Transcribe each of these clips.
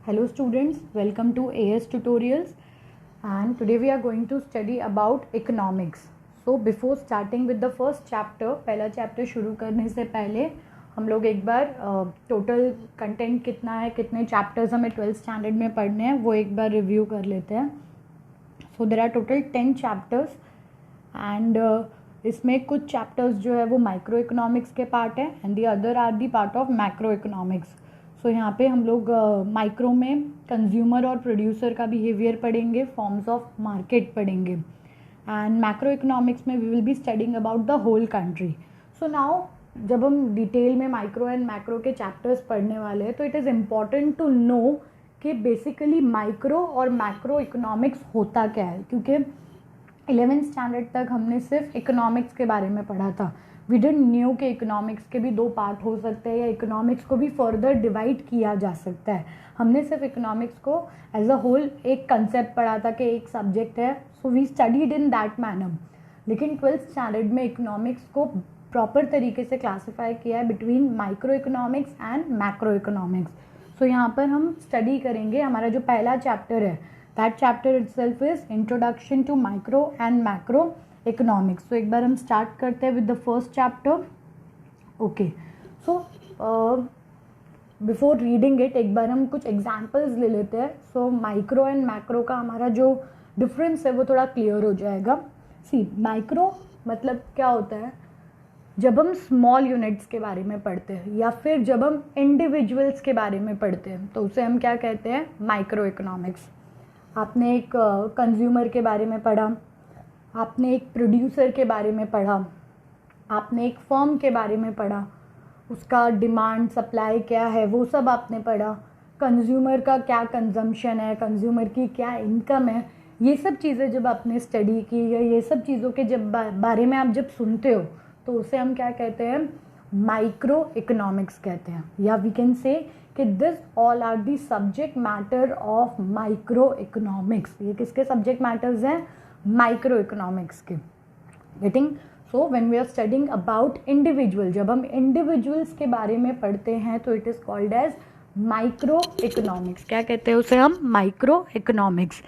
Hello students, welcome to AS Tutorials and today we are going to study about economics. So before starting with the first chapter, पहला chapter शुरू करने से पहले हम लोग एक बार टोटल कंटेंट कितना है, कितने चैप्टर्स हमें 12th स्टैंडर्ड में पढ़ने हैं वो एक बार रिव्यू कर लेते हैं. So there are total 10 chapters and इसमें कुछ चैप्टर्स जो है वो माइक्रो इकोनॉमिक्स के पार्ट है and the other are the part of macro economics. So यहाँ पे हम लोग माइक्रो में कंज्यूमर और प्रोड्यूसर का बिहेवियर पढ़ेंगे, फॉर्म्स ऑफ मार्केट पढ़ेंगे एंड मैक्रो इकोनॉमिक्स में we will be studying about the whole country. So now जब हम डिटेल में माइक्रो एंड मैक्रो के चैप्टर्स पढ़ने वाले हैं तो it is important to know कि बेसिकली माइक्रो और मैक्रो इकोनॉमिक्स होता क्या है, क्योंकि 11th स्टैंडर्ड तक हमने सिर्फ इकोनॉमिक्स के बारे में पढ़ा था. वी डिडंट न्यू कि इकोनॉमिक्स के भी दो पार्ट हो सकते हैं या इकोनॉमिक्स को भी फर्दर डिवाइड किया जा सकता है. हमने सिर्फ इकोनॉमिक्स को एज अ होल एक कंसेप्ट पढ़ा था कि एक सब्जेक्ट है, so we studied in that manner. लेकिन 12th स्टैंडर्ड में इकोनॉमिक्स को प्रॉपर तरीके से क्लासीफाई किया है between micro economics and macro economics. So यहाँ पर हम स्टडी करेंगे हमारा जो पहला चैप्टर है, that chapter itself is introduction to micro and macro economics. तो एक बार हम स्टार्ट करते हैं with the first chapter. Okay, so before reading it एक बार हम कुछ एग्जांपल्स ले लेते हैं. सो माइक्रो एंड मैक्रो का हमारा जो डिफरेंस है वो थोड़ा क्लियर हो जाएगा. सी, माइक्रो मतलब क्या होता है, जब हम स्मॉल यूनिट्स के बारे में पढ़ते हैं या फिर जब हम इंडिविजुअल्स के बारे में पढ़ते हैं तो उसे हम क्या कहते हैं, माइक्रो इकोनॉमिक्स. आपने एक कंज्यूमर के बारे में पढ़ा, आपने एक प्रोड्यूसर के बारे में पढ़ा, आपने एक फर्म के बारे में पढ़ा, उसका डिमांड सप्लाई क्या है वो सब आपने पढ़ा, कंज्यूमर का क्या कंजम्पशन है, कंज्यूमर की क्या इनकम है. ये सब चीज़ें जब आपने स्टडी की या ये सब चीज़ों के जब बारे में आप जब सुनते हो तो उसे हम क्या कहते हैं, माइक्रो इकोनॉमिक्स कहते हैं. या वी कैन से कि this all are the subject matter of micro economics. ये किसके सब्जेक्ट मैटर्स हैं, माइक्रो इकोनॉमिक्स के. Getting? So when we are studying about individual, जब हम इंडिविजुअल्स के बारे में पढ़ते हैं तो it is called as micro economics. क्या कहते हैं उसे हम, माइक्रो इकोनॉमिक्स.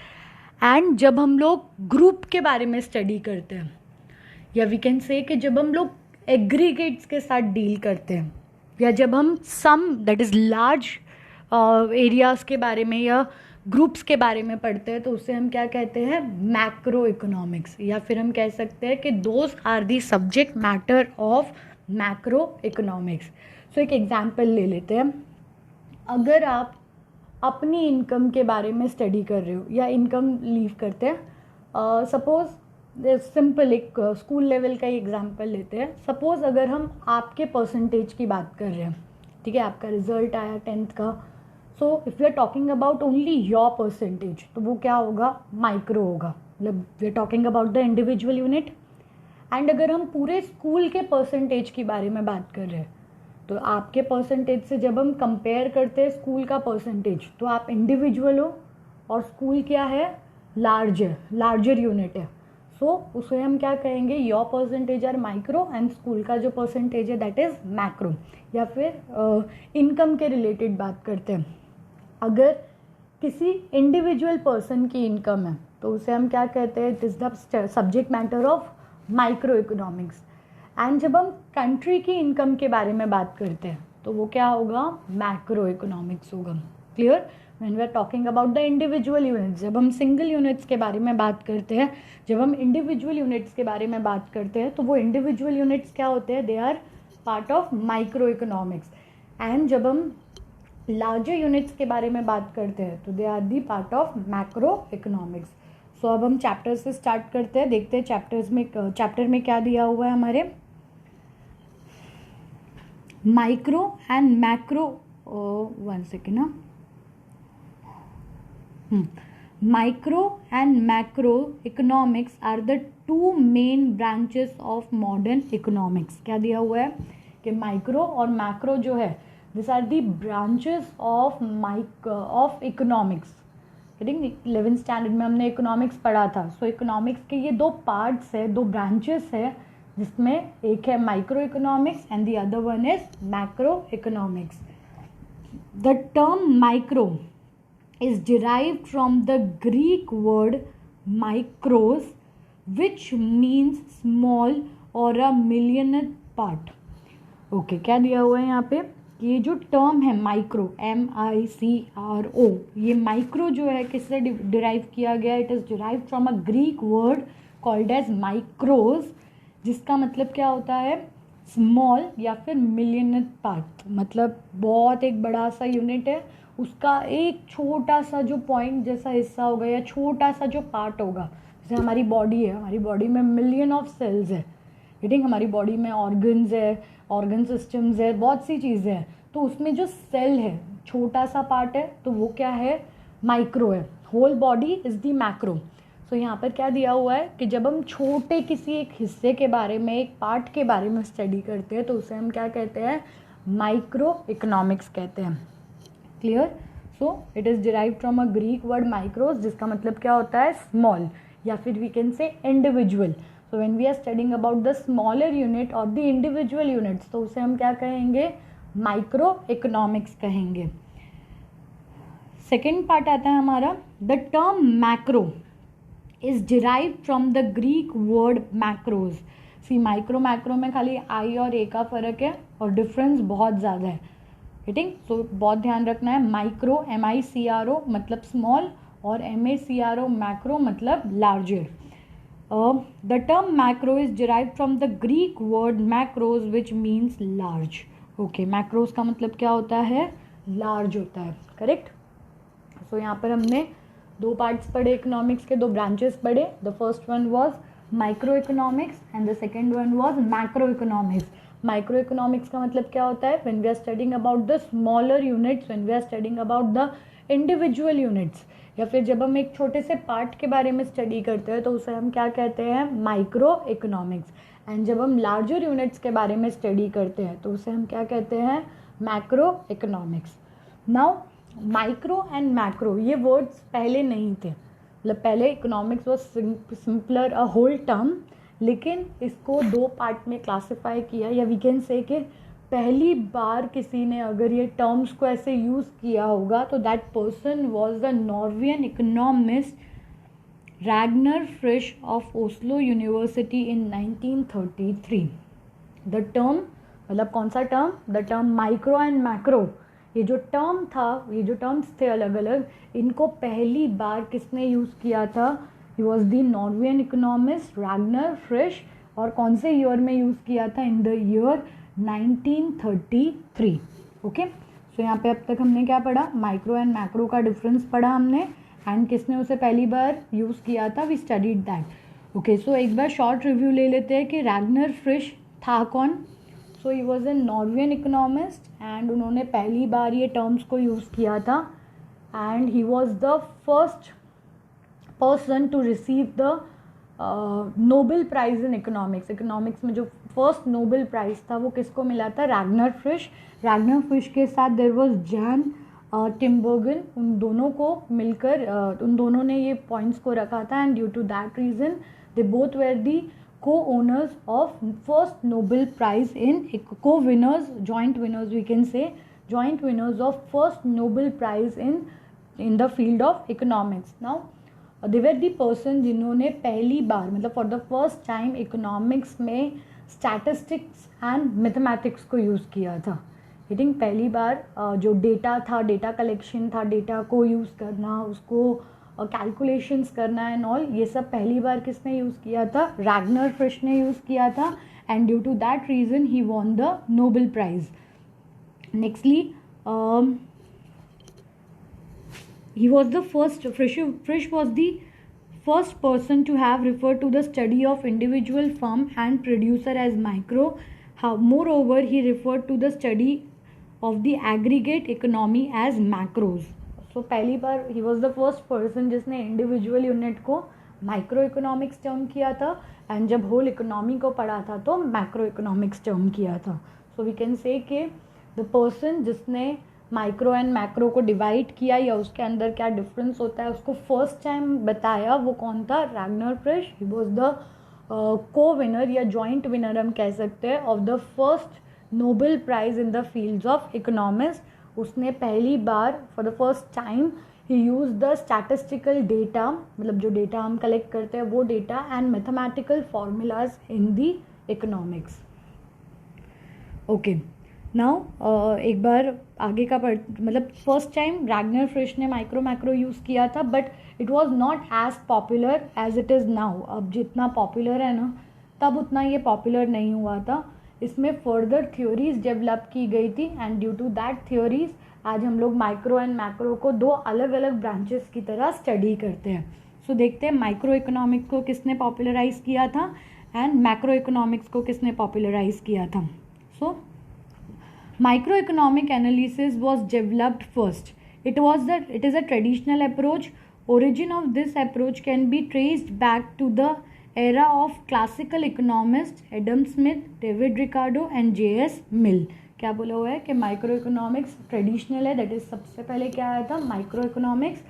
एंड जब हम लोग ग्रुप के बारे में स्टडी करते हैं या वी कैन से कि जब हम लोग एग्रीगेट्स के साथ डील करते हैं या जब हम सम दैट इज़ लार्ज एरियाज़ के बारे में या ग्रुप्स के बारे में पढ़ते हैं तो उसे हम क्या कहते हैं, मैक्रो इकोनॉमिक्स. या फिर हम कह सकते हैं कि those are the subject matter of macro economics. So एक एग्जांपल ले लेते हैं. अगर आप अपनी इनकम के बारे में स्टडी कर रहे हो या इनकम लीव करते हैं, सपोज सिंपल एक स्कूल लेवल का ही एग्जांपल लेते हैं. सपोज अगर हम आपके परसेंटेज की बात कर रहे हैं, ठीक है, आपका रिजल्ट आया 10th का. So if you are talking about only your percentage तो वो क्या होगा, माइक्रो होगा. मतलब we are talking about the individual unit. And अगर हम पूरे स्कूल के परसेंटेज के बारे में बात कर रहे हैं तो आपके परसेंटेज से जब हम कंपेयर करते हैं स्कूल का परसेंटेज तो आप इंडिविजुअल हो और स्कूल क्या है, लार्ज है, लार्जर यूनिट है. सो उसे हम क्या कहेंगे, your percentage are micro and school का जो परसेंटेज है दैट इज़ मैक्रो. या फिर इनकम के रिलेटेड बात करते हैं. अगर किसी इंडिविजुअल पर्सन की इनकम है तो उसे हम क्या कहते हैं, it is the subject matter of micro economics. And जब हम कंट्री की इनकम के बारे में बात करते हैं तो वो क्या होगा, मैक्रो इकोनॉमिक्स होगा. Clear? When we are talking about the individual units, जब हम सिंगल यूनिट्स के बारे में बात करते हैं, जब हम इंडिविजुअल यूनिट्स के बारे में बात करते हैं तो वो इंडिविजुअल यूनिट्स क्या होते हैं, they are part of micro economics. And जब हम लार्जर यूनिट्स के बारे में बात करते हैं तो they are the part of macro economics. So अब हम चैप्टर से स्टार्ट करते हैं, देखते हैं चैप्टर में क्या दिया हुआ है हमारे. Micro and macro, one second ना, micro and macro economics are the two main branches of modern economics. क्या दिया हुआ है कि माइक्रो और मैक्रो जो है this are the branches of economics. ठीक है, 11th स्टैंडर्ड में हमने इकोनॉमिक्स पढ़ा था. सो इकोनॉमिक्स के ये दो पार्ट्स है, दो ब्रांचेस है, जिसमें एक है micro economics and the other one is macro economics. The term micro is derived from the Greek word micros, which means small or a millionth part. Okay क्या दिया हुआ है यहाँ पे कि ये जो टर्म है माइक्रो, MICRO, ये माइक्रो जो है किससे डिराइव किया गया? It is derive from a Greek word called as micros, जिसका मतलब क्या होता है? स्मॉल या फिर मिलियनथ पार्ट, मतलब बहुत एक बड़ा सा यूनिट है, उसका एक छोटा सा जो पॉइंट जैसा हिस्सा होगा या छोटा सा जो पार्ट होगा। जैसे हमारी बॉडी है, हमारी बॉडी में मिलियन ऑफ सेल्स है, ठीक, हमारी बॉडी में ऑर्गन्स है, ऑर्गन सिस्टम्स है, बहुत सी चीज़ें हैं, तो उसमें जो सेल है छोटा सा पार्ट है, तो वो क्या है? माइक्रो है। Whole body is the macro. So यहाँ पर क्या दिया हुआ है कि जब हम छोटे किसी एक हिस्से के बारे में, एक पार्ट के बारे में स्टडी करते हैं, तो उसे हम क्या कहते हैं? माइक्रो इकोनॉमिक्स कहते हैं। Clear? So it is derived from a Greek word micros, जिसका मतलब क्या होता है? स्मॉल, या फिर we can say individual. So when we are studying about the smaller unit और द इंडिविजुअल यूनिट्स, तो उसे हम क्या कहेंगे? माइक्रो इकोनॉमिक्स कहेंगे। सेकेंड पार्ट आता है हमारा, the term macro is derived from the Greek word macros. See macro में खाली आई और ए का फर्क है और डिफरेंस बहुत ज़्यादा है, ठीक। सो बहुत ध्यान रखना है। माइक्रो MICRO मतलब स्मॉल और MACRO मैक्रो मतलब larger. The term macro is derived from the Greek word macros which means large. Okay, macros का मतलब क्या होता है? लार्ज होता है, करेक्ट। सो यहाँ पर हमने दो पार्ट्स पढ़े, इकोनॉमिक्स के दो ब्रांचेस पढ़े। The first one was micro economics and the second one was macro economics. Micro economics का मतलब क्या होता है? When we are studying about the smaller units, when we are studying about the individual units, या फिर जब हम एक छोटे से पार्ट के बारे में स्टडी करते हैं तो उसे हम क्या कहते हैं? Micro economics. एंड जब हम लार्जर यूनिट्स के बारे में स्टडी करते हैं तो उसे हम क्या कहते हैं? Macro economics. Now micro and macro ये वर्ड्स पहले नहीं थे, मतलब पहले economics was simpler a whole term, लेकिन इसको दो पार्ट में क्लासिफाई किया, या वी कैन से कि पहली बार किसी ने अगर ये टर्म्स को ऐसे यूज़ किया होगा तो that person was the Norwegian economist Ragnar Frisch of Oslo University in 1933। The term मतलब कौन सा term? The term micro and macro, ये जो टर्म था, ये जो टर्म्स थे अलग अलग, इनको पहली बार किसने यूज़ किया था? He was the Norwegian economist Ragnar Frisch. और कौन से ईयर में यूज़ किया था? In the year 1933। Okay, so यहाँ पे अब तक हमने क्या पढ़ा? माइक्रो एंड मैक्रो का डिफरेंस पढ़ा हमने, एंड किसने उसे पहली बार यूज़ किया था? We studied that. Okay, so एक बार शॉर्ट रिव्यू ले लेते हैं कि रैग्नर फ्रिश था कौन। So he was a Norwegian economist and उन्होंने पहली बार ये टर्म्स को यूज़ किया था, and he was the first person to receive the Nobel prize in economics. Economics में जो फर्स्ट नोबेल प्राइज़ था वो किसको मिला था? रैग्नर फ्रिश। रैग्नर फ्रिश के साथ देयर वॉज जैन टिम्बर्गन। उन दोनों को मिलकर उन दोनों ने ये पॉइंट्स को रखा था, and due to that reason they both were the co-owners of first Nobel Prize in co-winners, joint winners we can say, joint winners of first Nobel Prize in the field of economics. Now they were the person जिन्होंने पहली बार मतलब for the first time economics में statistics and mathematics को use किया था। I think पहली बार जो data था, डेटा कलेक्शन था, डेटा को यूज़ करना, उसको कैलकुलेशंस करना एंड ऑल, ये सब पहली बार किसने यूज़ किया था? रैग्नर फ्रिश ने यूज़ किया था, and due to that reason he won the Nobel prize. Nextly he was the first, Frisch was the first person to have referred to the study of individual firm and producer as micro. Moreover, he referred to the study of the aggregate economy as macros. So पहली बार he was the first person जिसने individual unit को micro economics term किया था, and जब whole economy को पढ़ा था तो मैक्रो इकोनॉमिक्स टर्म किया था। सो वी कैन से कि द पर्सन जिसने माइक्रो एंड मैक्रो को डिवाइड किया या उसके अंदर क्या डिफरेंस होता है उसको फर्स्ट टाइम बताया, वो कौन था? Ragnar Frisch. He was the co winner या जॉइंट विनर हम कह सकते हैं of the first Nobel prize in the fields of economics. उसने पहली बार for the first time he use the statistical data, मतलब जो डेटा हम कलेक्ट करते हैं वो data, and mathematical formulas in the economics. Okay, now एक बार आगे का मतलब फर्स्ट टाइम रैग्नर फ्रिश ने माइक्रो मैक्रो यूज़ किया था, but it was not as popular as it is now. अब जितना पॉपुलर है ना, तब उतना ये पॉपुलर नहीं हुआ था. इसमें फर्दर थ्योरीज डेवलप की गई थी, and due to that theories आज हम लोग माइक्रो एंड मैक्रो को दो अलग अलग ब्रांचेस की तरह स्टडी करते हैं. सो देखते हैं माइक्रो इकोनॉमिक्स को किसने पॉपुलराइज किया था एंड मैक्रो इकोनॉमिक्स को किसने पॉपुलराइज किया था. सो microeconomic analysis was developed first. It is a traditional approach. Origin of this approach can be traced back to the era of classical economists Adam Smith, David Ricardo and J.S. Mill. क्या बोला हुआ है कि micro economics traditional है, that is सबसे पहले क्या आया था माइक्रो इकोनॉमिक्स,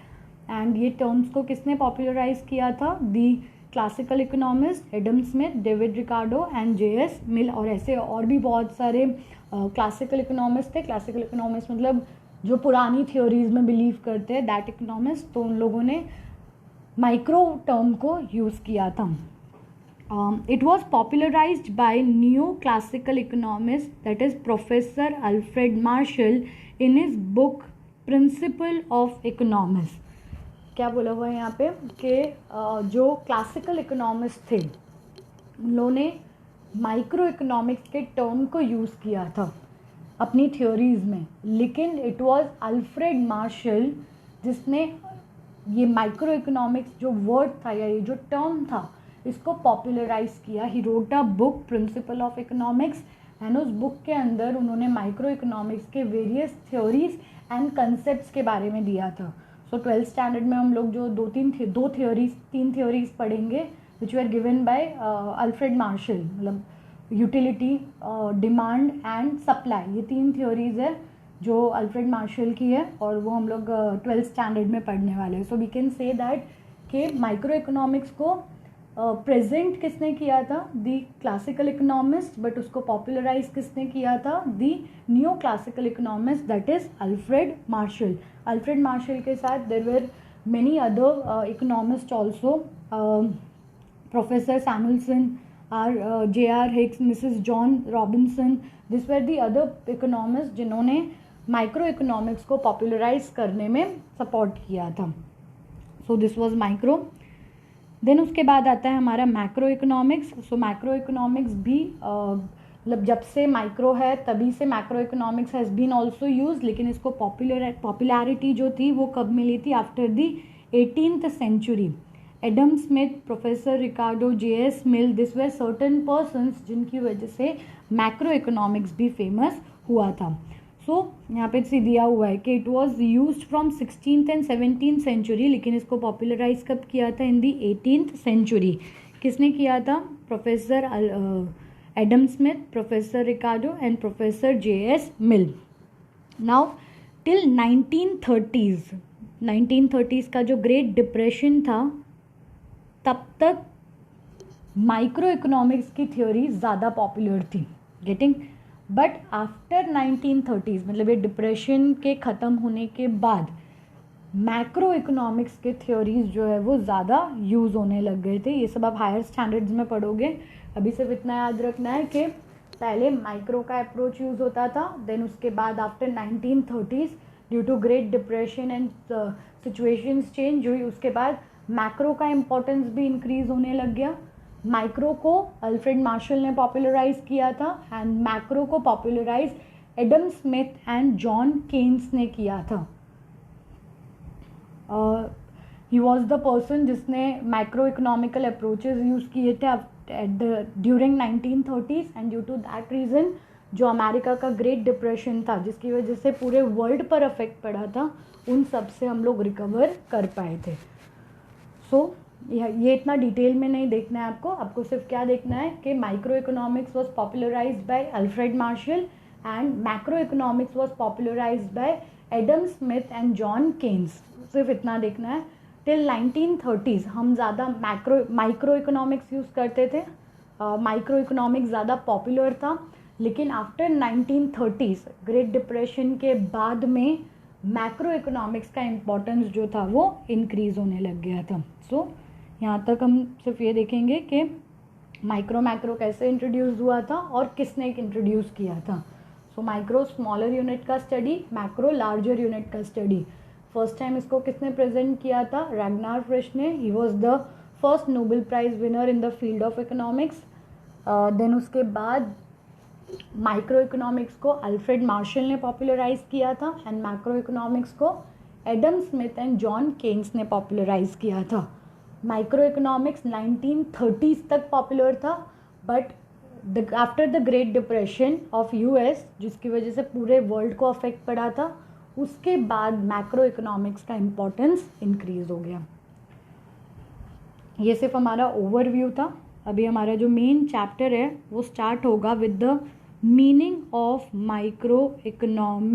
एंड ये टर्म्स को किसने पॉपुलराइज किया था, the classical economist Adam Smith, David Ricardo and J S. Mill. और ऐसे और भी बहुत सारे क्लासिकल इकोनॉमिस्ट थे. क्लासिकल इकोनॉमिस्ट मतलब जो पुरानी थ्योरीज में बिलीव करते हैं, दैट इकोनॉमिस्ट. तो उन लोगों ने माइक्रो टर्म को यूज़ किया था. It was popularized by neo-classical economist, that is Professor Alfred Marshall, in his book Principle of Economics. क्या बोला हुआ है यहाँ पे कि जो क्लासिकल इकोनॉमिस्ट थे उन्होंने माइक्रो इकोनॉमिक्स के टर्म को यूज़ किया था अपनी थ्योरीज में, लेकिन इट वाज अल्फ्रेड मार्शल जिसने ये माइक्रो इकोनॉमिक्स जो वर्ड था या ये जो टर्म था इसको पॉपुलराइज किया. He wrote a book principle of economics, and उस बुक के अंदर उन्होंने माइक्रो इकोनॉमिक्स के वेरियस थ्योरीज एंड कंसेप्ट्स के बारे में दिया था. सो 12th स्टैंडर्ड में हम लोग जो तीन थ्योरीज पढ़ेंगे which were given by Alfred Marshall, मतलब यूटिलिटी, डिमांड एंड सप्लाई. ये तीन थ्योरीज है जो अल्फ्रेड मार्शल की है और वो हम लोग 12th स्टैंडर्ड में पढ़ने वाले हैं. So we can say that कि माइक्रो इकोनॉमिक्स को प्रेजेंट किसने किया था, दी क्लासिकल इकोनॉमिस्ट, बट उसको पॉपुलराइज किसने किया था, the new classical economist, that is Alfred Marshall. Alfred Marshall के साथ there were many other economist also, professor Samuelson, J.R. Hicks, Mrs John Robinson. This were the other economist जिन्होंने micro economics को popularize करने में support किया था. So this was micro. Then उसके बाद आता है हमारा macro economics. So macro economics भी मतलब जब से माइक्रो है तभी से macro economics has been also use, लेकिन इसको पॉपुलैरिटी जो थी वो कब मिली थी, after the 18th century. Adam Smith, professor Ricardo, J S. Mill, this were certain persons जिनकी वजह से मैक्रो इकोनॉमिक्स भी फेमस हुआ था. सो यहाँ पे से दिया हुआ है कि it was use from 16th and 17th century, लेकिन इसको पॉपुलराइज कब किया था, इन दी 18th century. किसने किया था, professor Adam Smith, professor Ricardo and professor JS. Mill. Now till 1930s का जो ग्रेट डिप्रेशन था तब तक माइक्रो इकोनॉमिक्स की थ्योरी ज़्यादा पॉपुलर थी, गेटिंग. बट आफ्टर 1930s मतलब ये डिप्रेशन के ख़त्म होने के बाद मैक्रो इकोनॉमिक्स के थ्योरीज जो है वो ज़्यादा यूज़ होने लग गए थे. ये सब आप हायर स्टैंडर्ड्स में पढ़ोगे. अभी सिर्फ इतना याद रखना है कि पहले माइक्रो का अप्रोच यूज़ होता था, देन उसके बाद after 1930s due to great depression and situations change हुई, उसके बाद मैक्रो का इम्पोर्टेंस भी इंक्रीज होने लग गया. माइक्रो को अल्फ्रेड मार्शल ने पॉपुलराइज किया था एंड मैक्रो को popularize Adam Smith and John Keynes ने किया था. ही वॉज द पर्सन जिसने मैक्रो इकोनॉमिकल अप्रोचेज यूज़ किए थे during 1930s, and due to that reason जो अमेरिका का ग्रेट डिप्रेशन था जिसकी वजह से पूरे वर्ल्ड पर अफेक्ट पड़ा था, उन सब से हम लोग रिकवर कर पाए थे. सो ये इतना डिटेल में नहीं देखना है आपको सिर्फ क्या देखना है कि micro economics was popularized by Alfred Marshall and macro economics was popularized by Adam Smith and John Keynes. सिर्फ इतना देखना है. टिल 1930s हम ज़्यादा माइक्रो इकोनॉमिक्स यूज़ करते थे, माइक्रो इकोनॉमिक्स ज़्यादा पॉपुलर था, लेकिन आफ्टर 1930s ग्रेट डिप्रेशन के बाद में मैक्रो इकोनॉमिक्स का इम्पोर्टेंस जो था वो इंक्रीज़ होने लग गया था। सो यहाँ तक हम सिर्फ ये देखेंगे कि माइक्रो मैक्रो कैसे इंट्रोड्यूस हुआ था और किसने इंट्रोड्यूस किया था। सो माइक्रो स्मॉलर यूनिट का स्टडी, मैक्रो लार्जर यूनिट का स्टडी। फर्स्ट टाइम इसको किसने प्रेजेंट किया था? रैग्नार फ्रिश ने। He was the first Nobel prize winner in the field of economics. Then उसके बाद माइक्रो इकोनॉमिक्स को अल्फ्रेड मार्शल ने पॉपुलराइज किया था एंड मैक्रो इकोनॉमिक्स को Adam Smith and John Keynes ने पॉपुलराइज किया था। माइक्रो इकोनॉमिक्स 1930s तक पॉपुलर था, but after the great depression of US, जिसकी वजह से पूरे वर्ल्ड को अफेक्ट पड़ा था, उसके बाद मैक्रो इकोनॉमिक्स का इम्पोर्टेंस इंक्रीज हो गया। ये सिर्फ हमारा ओवरव्यू था। अभी हमारा जो मेन चैप्टर है वो स्टार्ट होगा with the meaning of micro economics.